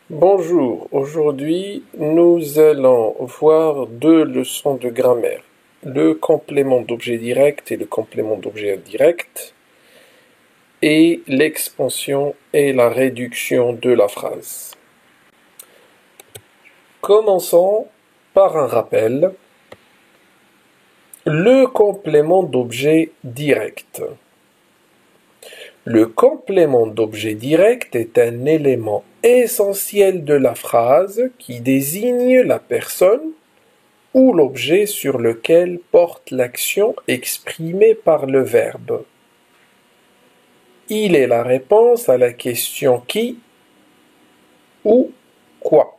Bonjour, aujourd'hui nous allons voir deux leçons de grammaire, le complément d'objet direct et le complément d'objet indirect, et l'expansion et la réduction de la phrase. Commençons par un rappel. Le complément d'objet direct. Le complément d'objet direct est un élément essentiel de la phrase qui désigne la personne ou l'objet sur lequel porte l'action exprimée par le verbe. Il est la réponse à la question qui ou quoi.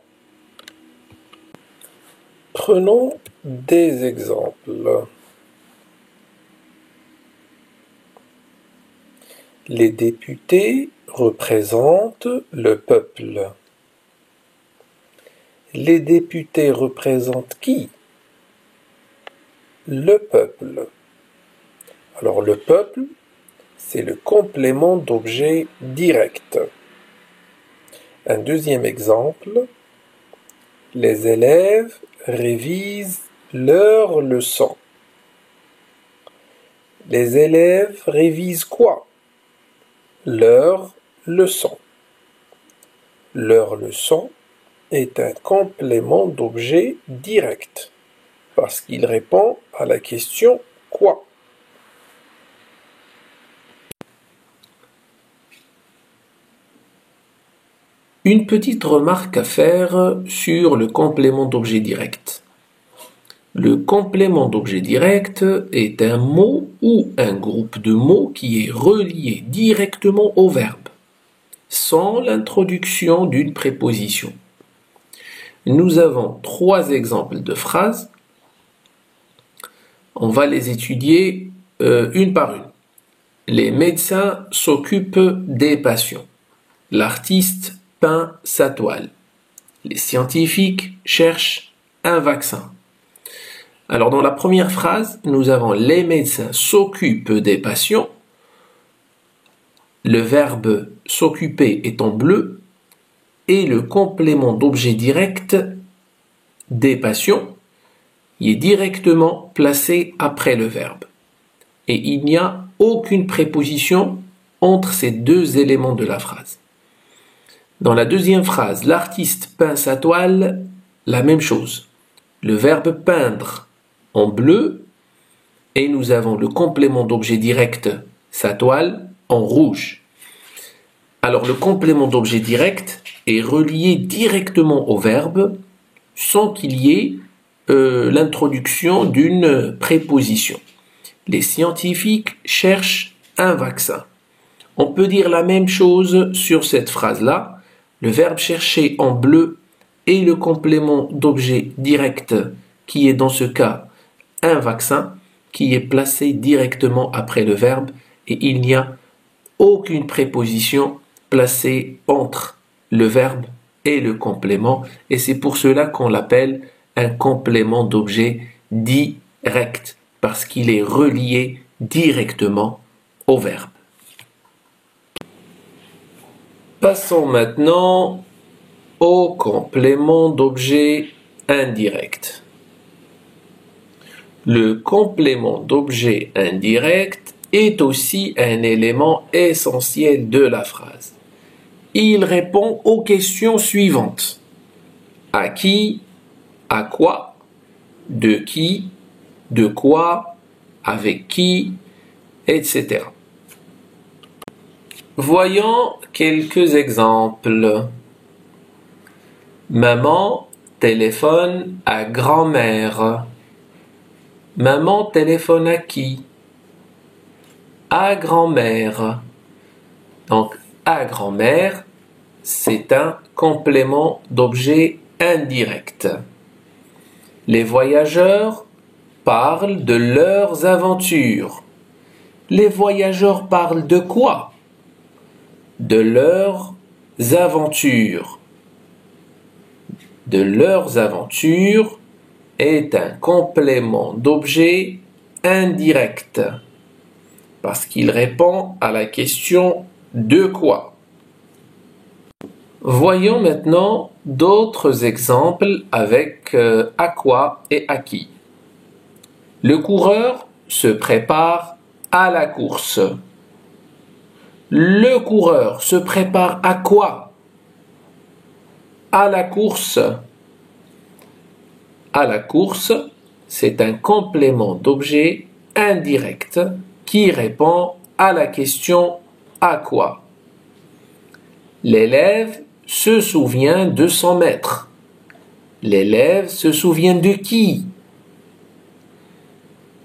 Prenons des exemples. Les députés représentent le peuple. Les députés représentent qui? Le peuple. Alors le peuple, c'est le complément d'objet direct. Un deuxième exemple. Les élèves révisent leurs leçons. Les élèves révisent quoi? Leurs leçons. Leur leçon est un complément d'objet direct parce qu'il répond à la question quoi. Une petite remarque à faire sur le complément d'objet direct. Le complément d'objet direct est un mot ou un groupe de mots qui est relié directement au verbe, sans l'introduction d'une préposition. Nous avons trois exemples de phrases. On va les étudier une par une. Les médecins s'occupent des patients. L'artiste peint sa toile. Les scientifiques cherchent un vaccin. Alors dans la première phrase, nous avons les médecins s'occupent des patients. Le verbe s'occuper est en bleu et le complément d'objet direct des patients est directement placé après le verbe. Et il n'y a aucune préposition entre ces deux éléments de la phrase. Dans la deuxième phrase, l'artiste peint sa toile, la même chose. Le verbe peindre en bleu et nous avons le complément d'objet direct, sa toile, en rouge. Alors le complément d'objet direct est relié directement au verbe sans qu'il y ait l'introduction d'une préposition. Les scientifiques cherchent un vaccin. On peut dire la même chose sur cette phrase-là. Le verbe chercher en bleu et le complément d'objet direct qui est dans ce cas un vaccin qui est placé directement après le verbe et il n'y a aucune préposition placée entre le verbe et le complément et c'est pour cela qu'on l'appelle un complément d'objet direct parce qu'il est relié directement au verbe. Passons maintenant au complément d'objet indirect. Le complément d'objet indirect est aussi un élément essentiel de la phrase. Il répond aux questions suivantes. À qui? À quoi? De qui? De quoi? Avec qui? Etc. Voyons quelques exemples. Maman téléphone à grand-mère. Maman téléphone à qui? À grand-mère. Donc, à grand-mère, c'est un complément d'objet indirect. Les voyageurs parlent de leurs aventures. Les voyageurs parlent de quoi? De leurs aventures. De leurs aventures est un complément d'objet indirect parce qu'il répond à la question de quoi. Voyons maintenant d'autres exemples avec à quoi et à qui. Le coureur se prépare à la course. Le coureur se prépare à quoi? À la course. À la course, c'est un complément d'objet indirect qui répond à la question à quoi. L'élève se souvient de son maître. L'élève se souvient de qui?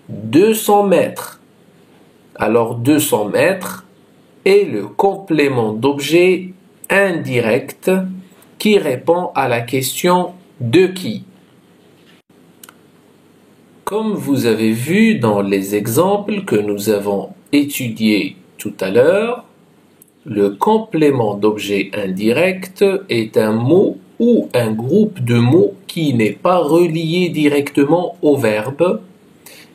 De son maître. Alors 200 mètres est le complément d'objet indirect qui répond à la question de qui. Comme vous avez vu dans les exemples que nous avons étudiés tout à l'heure, le complément d'objet indirect est un mot ou un groupe de mots qui n'est pas relié directement au verbe,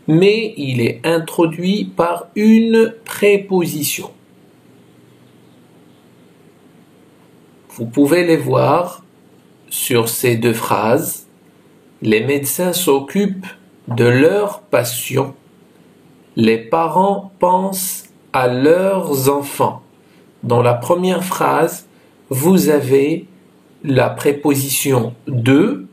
mais il est introduit par une préposition. Vous pouvez les voir sur ces deux phrases. Les médecins s'occupent de leurs patients. Les parents pensent à leurs enfants. Dans la première phrase, vous avez la préposition de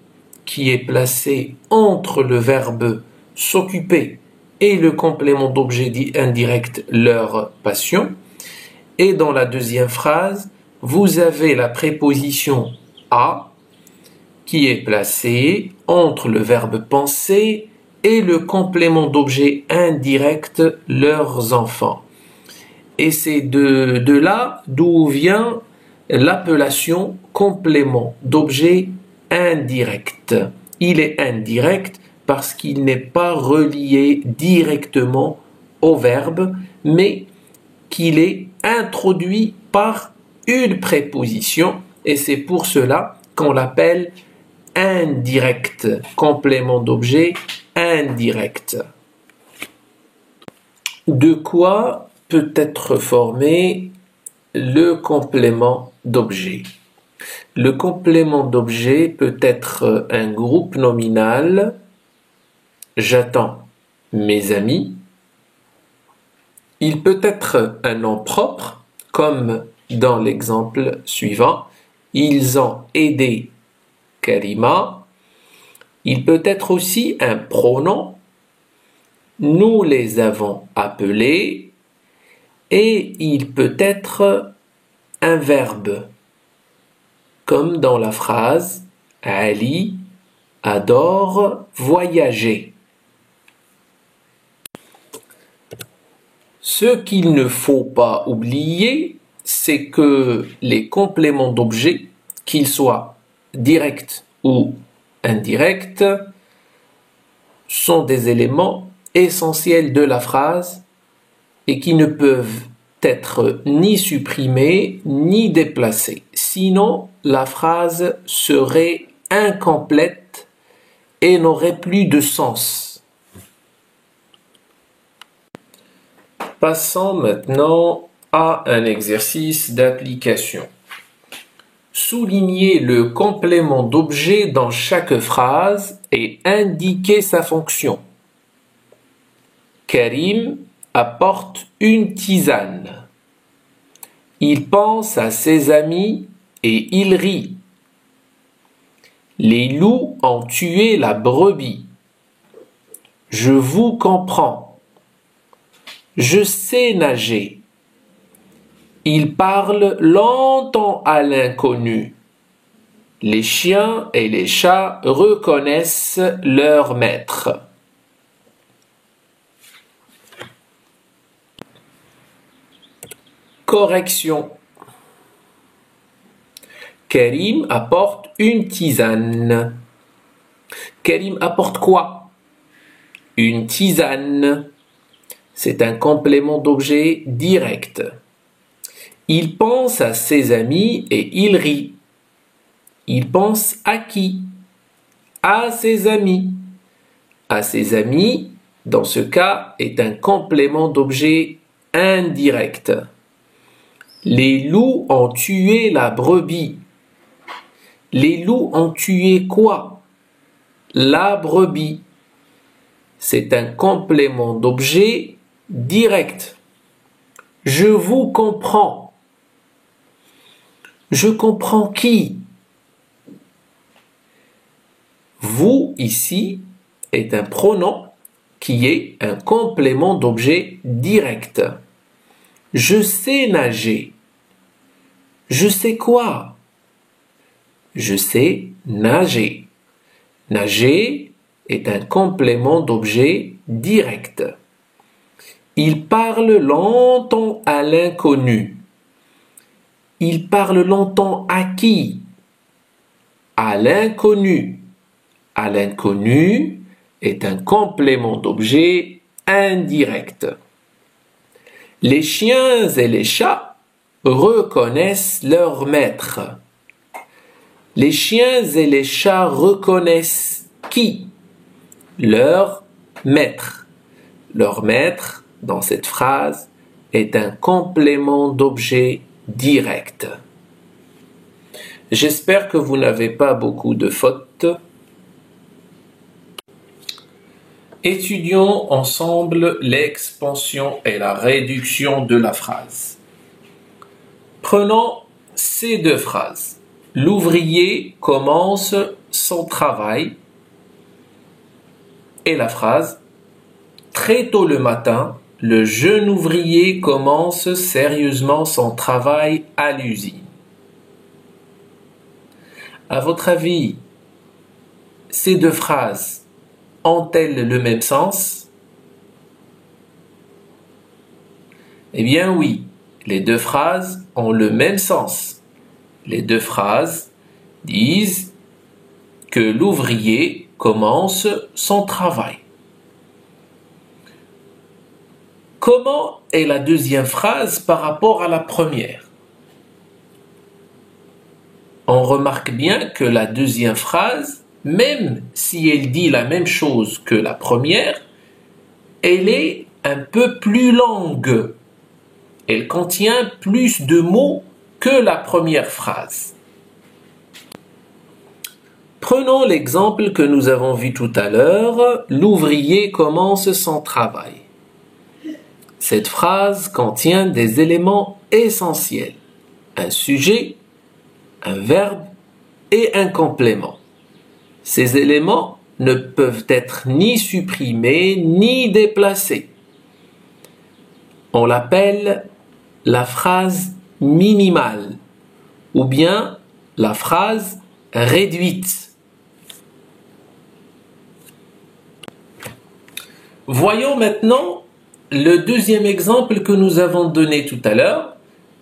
qui est placée entre le verbe s'occuper et le complément d'objet indirect leur passion. Et dans la deuxième phrase, vous avez la préposition à qui est placée entre le verbe penser et le complément d'objet indirect leurs enfants. Et c'est de là d'où vient l'appellation complément d'objet indirect. Il est indirect parce qu'il n'est pas relié directement au verbe, mais qu'il est introduit par une préposition, et c'est pour cela qu'on l'appelle indirect, complément d'objet indirect. De quoi peut être formé le complément d'objet? Le complément d'objet peut être un groupe nominal, j'attends mes amis. Il peut être un nom propre, comme dans l'exemple suivant, ils ont aidé Karima. Il peut être aussi un pronom, nous les avons appelés, et il peut être un verbe, comme dans la phrase Ali adore voyager. Ce qu'il ne faut pas oublier, c'est que les compléments d'objet, qu'ils soient directs ou indirects, sont des éléments essentiels de la phrase et qui ne peuvent être ni supprimés ni déplacés. Sinon, la phrase serait incomplète et n'aurait plus de sens. Passons maintenant à un exercice d'application. Soulignez le complément d'objet dans chaque phrase et indiquez sa fonction. Karim apporte une tisane. Il pense à ses amis et il rit. Les loups ont tué la brebis. Je vous comprends. Je sais nager. Il parle longtemps à l'inconnu. Les chiens et les chats reconnaissent leur maître. Correction. Karim apporte une tisane. Karim apporte quoi? Une tisane. C'est un complément d'objet direct. Il pense à ses amis et il rit. Il pense à qui? À ses amis. À ses amis, dans ce cas, est un complément d'objet indirect. Les loups ont tué la brebis. Les loups ont tué quoi? La brebis. C'est un complément d'objet direct. Je vous comprends. Je comprends qui? Vous, ici, est un pronom qui est un complément d'objet direct. Je sais nager. Je sais quoi? Je sais nager. Nager est un complément d'objet direct. Il parle longtemps à l'inconnu. Il parle longtemps à qui? À l'inconnu. À l'inconnu est un complément d'objet indirect. Les chiens et les chats reconnaissent leur maître. Les chiens et les chats reconnaissent qui? Leur maître. Leur maître, dans cette phrase, est un complément d'objet direct. J'espère que vous n'avez pas beaucoup de fautes. Étudions ensemble l'expansion et la réduction de la phrase. Prenons ces deux phrases. L'ouvrier commence son travail. Et la phrase très tôt le matin, le jeune ouvrier commence sérieusement son travail à l'usine. À votre avis, ces deux phrases ont-elles le même sens? Eh bien oui, les deux phrases ont le même sens. Les deux phrases disent que l'ouvrier commence son travail. Comment est la deuxième phrase par rapport à la première? On remarque bien que la deuxième phrase, même si elle dit la même chose que la première, elle est un peu plus longue. Elle contient plus de mots que la première phrase. Prenons l'exemple que nous avons vu tout à l'heure. L'ouvrier commence son travail. Cette phrase contient des éléments essentiels. Un sujet, un verbe et un complément. Ces éléments ne peuvent être ni supprimés ni déplacés. On l'appelle la phrase minimale ou bien la phrase réduite. Voyons maintenant le deuxième exemple que nous avons donné tout à l'heure.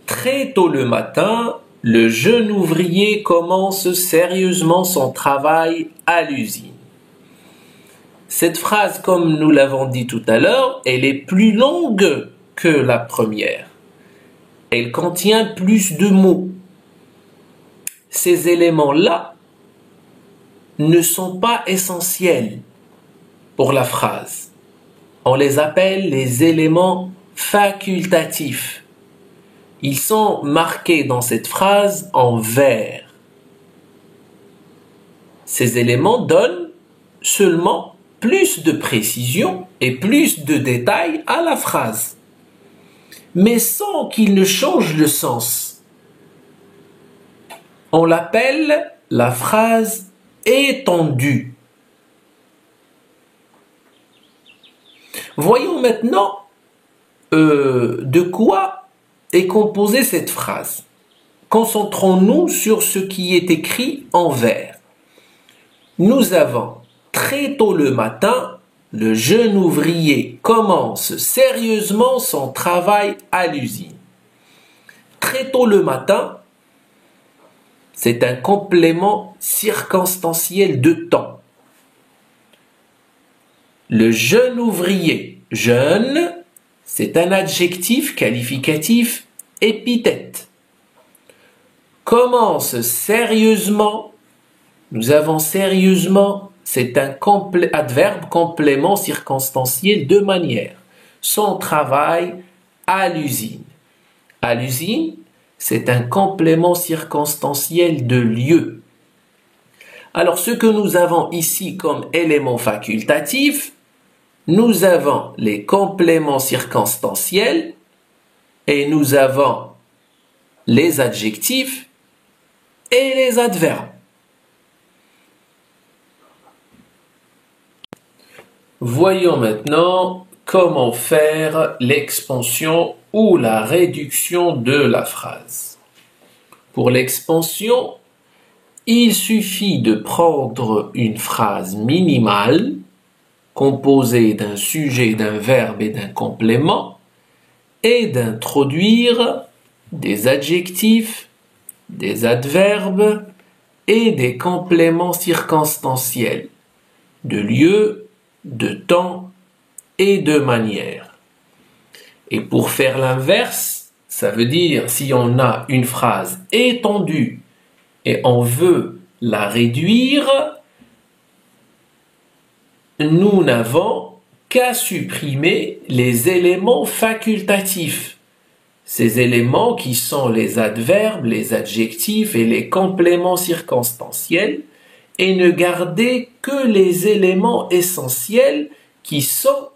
Très tôt le matin, le jeune ouvrier commence sérieusement son travail à l'usine. Cette phrase, comme nous l'avons dit tout à l'heure, elle est plus longue que la première. Elle contient plus de mots. Ces éléments-là ne sont pas essentiels pour la phrase. On les appelle les éléments facultatifs. Ils sont marqués dans cette phrase en vert. Ces éléments donnent seulement plus de précision et plus de détails à la phrase, mais sans qu'ils ne changent le sens. On l'appelle la phrase étendue. Voyons maintenant de quoi est composée cette phrase. Concentrons-nous sur ce qui est écrit en vert. Nous avons très tôt le matin, le jeune ouvrier commence sérieusement son travail à l'usine. Très tôt le matin, c'est un complément circonstanciel de temps. Le jeune ouvrier, jeune, c'est un adjectif qualificatif épithète. Commence sérieusement, nous avons sérieusement, c'est un adverbe complément circonstanciel de manière. Son travail à l'usine. À l'usine, c'est un complément circonstanciel de lieu. Alors, ce que nous avons ici comme éléments facultatifs, nous avons les compléments circonstanciels et nous avons les adjectifs et les adverbes. Voyons maintenant comment faire l'expansion ou la réduction de la phrase. Pour l'expansion, il suffit de prendre une phrase minimale composée d'un sujet, d'un verbe et d'un complément et d'introduire des adjectifs, des adverbes et des compléments circonstanciels de lieu, de temps et de manière. Et pour faire l'inverse, ça veut dire si on a une phrase étendue et on veut la réduire, nous n'avons qu'à supprimer les éléments facultatifs. Ces éléments qui sont les adverbes, les adjectifs et les compléments circonstanciels et ne garder que les éléments essentiels qui sont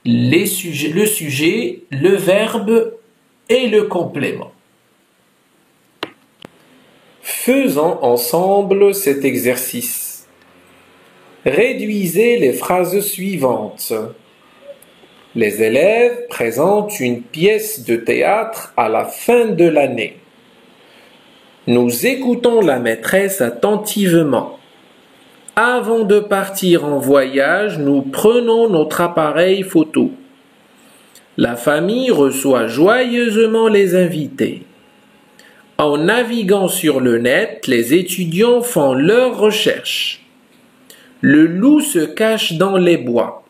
le sujet, le verbe et le complément. Faisons ensemble cet exercice. Réduisez les phrases suivantes. Les élèves présentent une pièce de théâtre à la fin de l'année. Nous écoutons la maîtresse attentivement. Avant de partir en voyage, nous prenons notre appareil photo. La famille reçoit joyeusement les invités. En naviguant sur le net, les étudiants font leurs recherches. Le loup se cache dans les bois.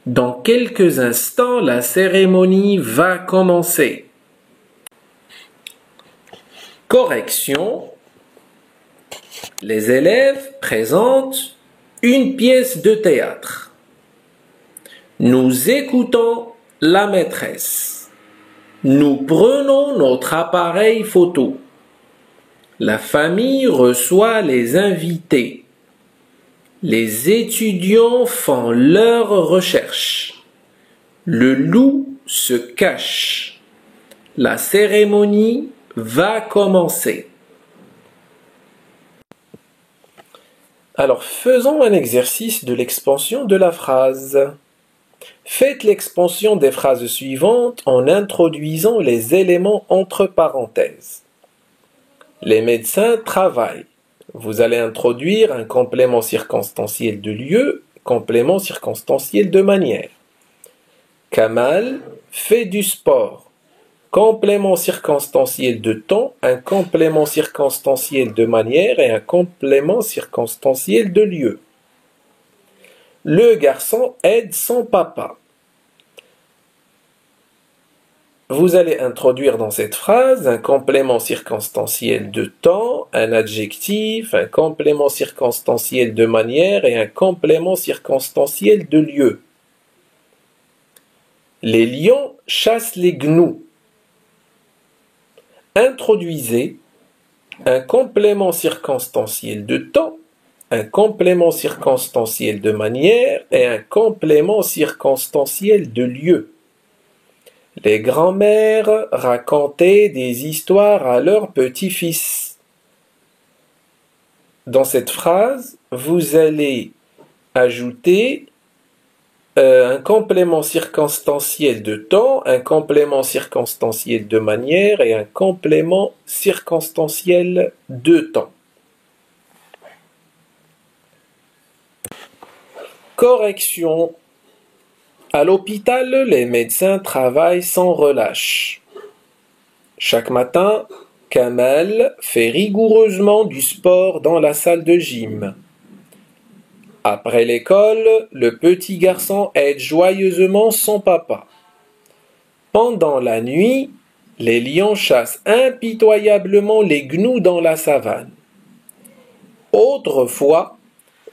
Dans quelques instants, la cérémonie va commencer. Correction. Les élèves présentent une pièce de théâtre. Nous écoutons la maîtresse. Nous prenons notre appareil photo. La famille reçoit les invités. Les étudiants font leurs recherches. Le loup se cache. La cérémonie va commencer. Alors, faisons un exercice de l'expansion de la phrase. Faites l'expansion des phrases suivantes en introduisant les éléments entre parenthèses. Les médecins travaillent. Vous allez introduire un complément circonstanciel de lieu, complément circonstanciel de manière. Kamal fait du sport. Complément circonstanciel de temps, un complément circonstanciel de manière et un complément circonstanciel de lieu. Le garçon aide son papa. Vous allez introduire dans cette phrase un complément circonstanciel de temps, un adjectif, un complément circonstanciel de manière et un complément circonstanciel de lieu. Les lions chassent les gnous. Introduisez un complément circonstanciel de temps, un complément circonstanciel de manière et un complément circonstanciel de lieu. Les grands-mères racontaient des histoires à leurs petits-fils. Dans cette phrase, vous allez ajouter un complément circonstanciel de temps, un complément circonstanciel de manière et un complément circonstanciel de temps. Correction. À l'hôpital, les médecins travaillent sans relâche. Chaque matin, Kamal fait rigoureusement du sport dans la salle de gym. Après l'école, le petit garçon aide joyeusement son papa. Pendant la nuit, les lions chassent impitoyablement les gnous dans la savane. Autrefois,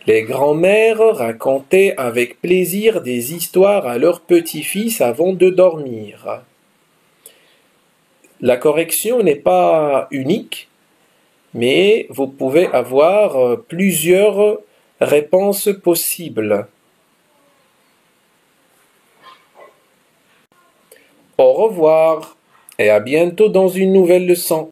les grands-mères racontaient avec plaisir des histoires à leurs petits-fils avant de dormir. La correction n'est pas unique. mais vous pouvez avoir plusieurs réponses possibles. Au revoir et à bientôt dans une nouvelle leçon.